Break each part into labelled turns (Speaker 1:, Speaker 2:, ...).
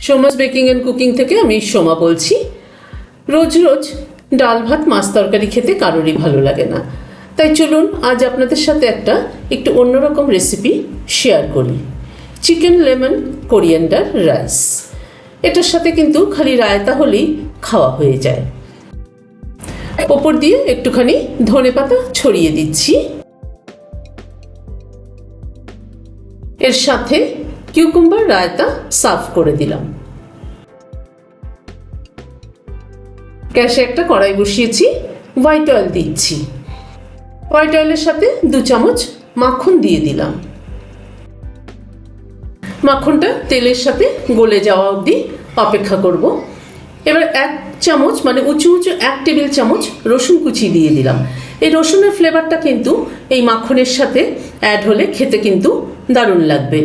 Speaker 1: Soma's baking and cooking থেকে আমি সোমা বলছি। রোজ রোজ ডাল ভাত মাছ তরকারি খেতে কারোরই ভালো লাগে না, তাই চলুন আজ আপনাদের সাথে একটু অন্যরকম রেসিপি শেয়ার করি। Chicken lemon coriander rice. এটার সাথে কিন্তু খালি রায়তা হলেই খাওয়া হয়ে যায়। ওপর দিয়ে একটুখানি ধনেপাতা ছড়িয়ে দিচ্ছি। এর সাথে কিউকুম্বার রায়তা সার্ভ করে দিলাম। গ্যাসে একটা কড়াই বসিয়েছি, হোয়াইট অয়েল দিচ্ছি। হোয়াইট অয়েলের সাথে 2 চামচ মাখন দিয়ে দিলাম। মাখনটা তেলের সাথে গলে যাওয়া অবধি অপেক্ষা করব। এবার 1 চামচ মানে উঁচু 1 টেবিল চামচ রসুন কুচি দিয়ে দিলাম। এই রসুনের ফ্লেভারটা কিন্তু এই মাখনের সাথে অ্যাড হলে খেতে কিন্তু দারুণ লাগবে।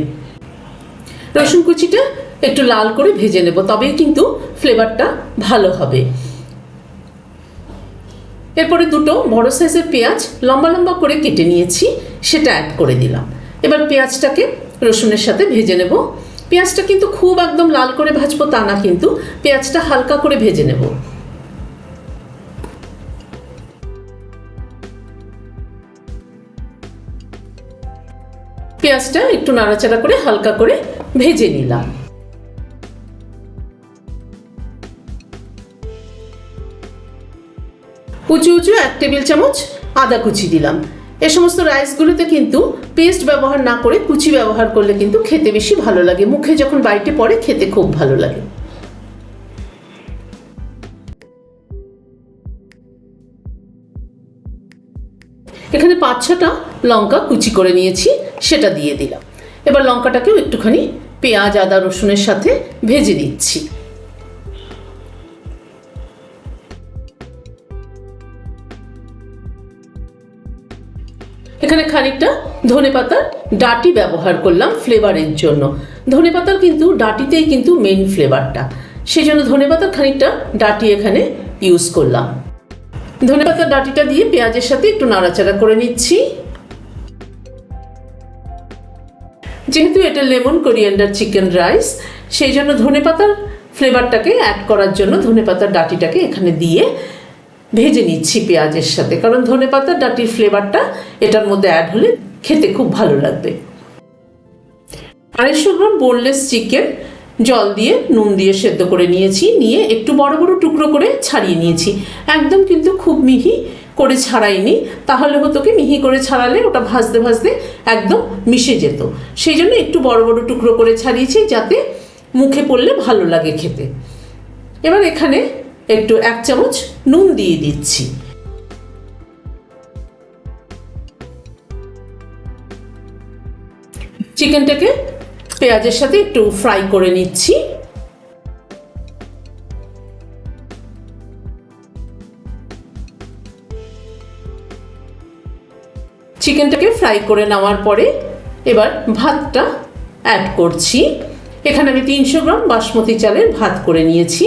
Speaker 1: রসুন কুচিটা একটু লাল করে ভেজে নেব, তবেই কিন্তু ফ্লেভারটা ভালো হবে। এরপরে 2টো বড় সাইজের পেঁয়াজ লম্বা লম্বা করে কেটে নিয়েছি, সেটা অ্যাড করে দিলাম। এবার পেঁয়াজটাকে রসুনের সাথে ভেজে নেব। পেঁয়াজটা কিন্তু খুব একদম লাল করে ভাজবো তা না, কিন্তু পেঁয়াজটা হালকা করে ভেজে নেব। পেঁয়াজটা একটু নাড়াচাড়া করে হালকা করে ভেজে নিলাম। উঁচু 1 টেবিল চামচ আদা কুচি দিলাম। এ সমস্ত রাইসগুলোতে কিন্তু পেস্ট ব্যবহার না করে কুচি ব্যবহার করলে কিন্তু খেতে বেশি ভালো লাগে। মুখে যখন বাইটে পড়ে খেতে খুব ভালো লাগে। এখানে 5-6টা লঙ্কা কুচি করে নিয়েছি, সেটা দিয়ে দিলাম। এবার লঙ্কাটাকেও একটুখানি পেঁয়াজ আদা রসুনের সাথে ভেজে নিচ্ছি। এখানে খানিকটা ধনেপাতার ডাঁটি ব্যবহার করলাম ফ্লেভারের জন্য। ধনেপাতার কিন্তু ডাঁটিতেই কিন্তু মেইন ফ্লেভারটা, সেই জন্য ধনেপাতার খানিকটা ডাঁটি এখানে ইউজ করলাম। ধনেপাতার ডাঁটিটা দিয়ে পেঁয়াজের সাথে একটু নাড়াচাড়া করে নিচ্ছি। যেহেতু এটা লেমন কোরিয়ান্ডার চিকেন রাইস, সেই জন্য ধনেপাতার ফ্লেভারটাকে অ্যাড করার জন্য ধনেপাতার ডাঁটিটাকে এখানে দিয়ে ভেজে নিচ্ছি পেঁয়াজের সাথে, কারণ ধনেপাতার ডাঁটির ফ্লেভারটা এটার মধ্যে অ্যাড হলে খেতে খুব ভালো লাগবে। 250 গ্রাম বোনলেস চিকেন জল দিয়ে নুন দিয়ে সেদ্ধ করে নিয়েছি, নিয়ে একটু বড় বড় টুকরো করে ছাড়িয়ে নিয়েছি। একদম কিন্তু খুব মিহি করে ছাড়াইনি, তাহলে হতো কি মিহি করে ছাড়ালে ওটা ভাজতে ভাজতে একদম মিশে যেত। সেই জন্য একটু বড় বড় টুকরো করে ছাড়িয়েছি, যাতে মুখে পড়লে ভালো লাগে খেতে। এবার এখানে একটু 1 চামচ নুন দিয়ে দিচ্ছি। চিকেনটাকে পেঁয়াজের সাথে একটু ফ্রাই করে নিচ্ছি। চিকেনটাকে ফ্রাই করে নেওয়ার পরে এবার ভাতটা অ্যাড করছি। এখানে আমি 300 গ্রাম বাসমতি চালের ভাত করে নিয়েছি।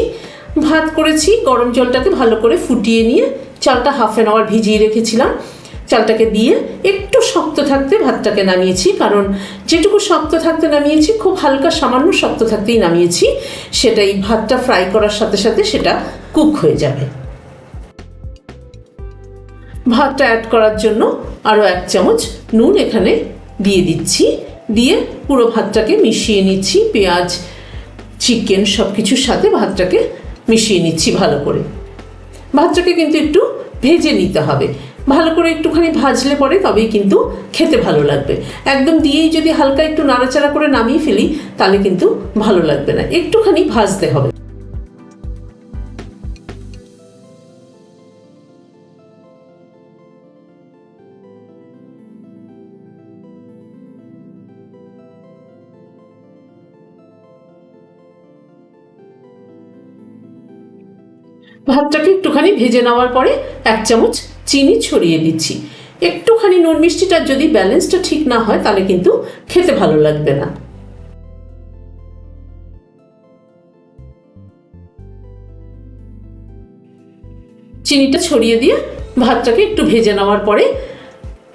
Speaker 1: ভাত করেছি, গরম জলটাকে ভালো করে ফুটিয়ে নিয়ে চালটা হাফ অ্যান আওয়ার ভিজিয়ে রেখেছিলাম। চালটাকে দিয়ে একটু শক্ত থাকতে ভাতটাকে নামিয়েছি, কারণ যেটুকু শক্ত থাকতে নামিয়েছি খুব হালকা সামান্য শক্ত থাকতেই নামিয়েছি, সেটাই ভাতটা ফ্রাই করার সাথে সাথে সেটা কুক হয়ে যাবে। ভাতটা অ্যাড করার জন্য আরও 1 চামচ নুন এখানে দিয়ে দিচ্ছি, দিয়ে পুরো ভাতটাকে মিশিয়ে নিচ্ছি। পেঁয়াজ চিকেন সব কিছুর সাথে ভাতটাকে মিশিয়ে নিচ্ছি ভালো করে। ভাতটাকে কিন্তু একটু ভেজে নিতে হবে, ভালো করে একটুখানি ভাজলে পরে তবেই কিন্তু খেতে ভালো লাগবে। একদম দিয়েই যদি হালকা একটু নাড়াচাড়া করে নামিয়ে ফেলি তাহলে কিন্তু ভালো লাগবে না, একটুখানি ভাজতে হবে। ভাতটাকে একটুখানি ভেজে নেওয়ার পরে 1 চামচ চিনি ছড়িয়ে দিচ্ছি। একটুখানি নুন মিষ্টিটা যদি ব্যালেন্সটা ঠিক না হয় তাহলে কিন্তু খেতে ভালো লাগবে না। চিনিটা ছড়িয়ে দিয়ে ভাতটাকে একটু ভেজে নেওয়ার পরে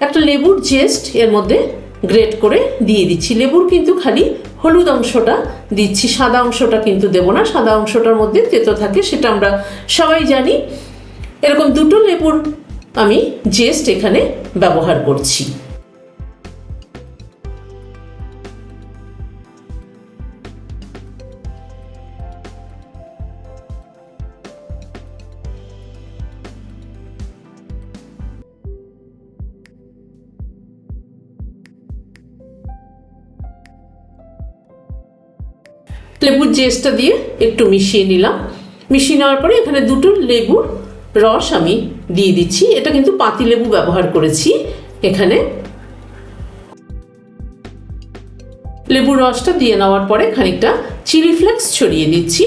Speaker 1: একটা লেবুর জেস্ট এর মধ্যে গ্রেট করে দিয়ে দিচ্ছি। লেবুর কিন্তু খালি হলুদ অংশটা দিচ্ছি, সাদা অংশটা কিন্তু দেবো না। সাদা অংশটার মধ্যে তেতো থাকে, সেটা আমরা সবাই জানি। এরকম 2টো লেবুর আমি জেস্ট এখানে ব্যবহার করছি। লেবুর জেসটা দিয়ে একটু মিশিয়ে নিলাম। মিশিয়ে নেওয়ার পরে এখানে 2টো লেবুর রস আমি দিয়ে দিচ্ছি। এটা কিন্তু পাতিলেবু ব্যবহার করেছি এখানে। লেবুর রসটা দিয়ে নেওয়ার পরে খানিকটা চিলি ফ্লেক্স ছড়িয়ে দিচ্ছি।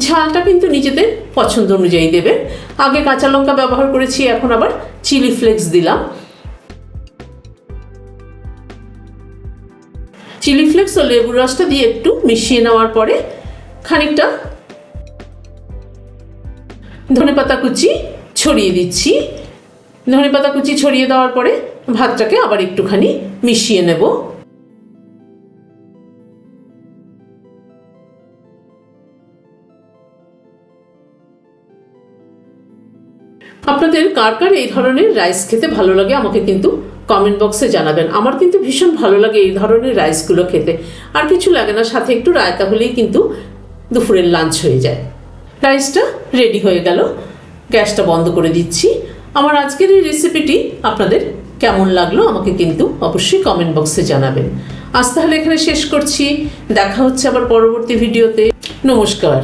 Speaker 1: ঝালটা কিন্তু নিজেদের পছন্দ অনুযায়ী দেবেন। আগে কাঁচা লঙ্কা ব্যবহার করেছি, এখন আবার চিলি ফ্লেক্স দিলাম। চিলি ফ্লেক্স ও লেবুর রসটা দিয়ে একটু মিশিয়ে নেওয়ার পরে খানিকটা ধনেপাতা কুচি ছড়িয়ে দিচ্ছি। ধনেপাতা কুচি ছড়িয়ে দেওয়ার পরে ভাতটাকে আবার একটুখানি মিশিয়ে নেব। আপনাদের কার কার এই ধরনের রাইস খেতে ভালো লাগে আমাকে কিন্তু কমেন্ট বক্সে জানাবেন। আমার কিন্তু ভীষণ ভালো লাগে এই ধরনের রাইসগুলো খেতে। আর কিছু লাগে না, সাথে একটু রায়তা হলেই কিন্তু দুপুরের লাঞ্চ হয়ে যায়। রাইসটা রেডি হয়ে গেল, গ্যাসটা বন্ধ করে দিচ্ছি। আমার আজকের এই রেসিপিটি আপনাদের কেমন লাগলো আমাকে কিন্তু অবশ্যই কমেন্ট বক্সে জানাবেন। আজ তাহলে এখানে শেষ করছি, দেখা হচ্ছে আবার পরবর্তী ভিডিওতে। নমস্কার।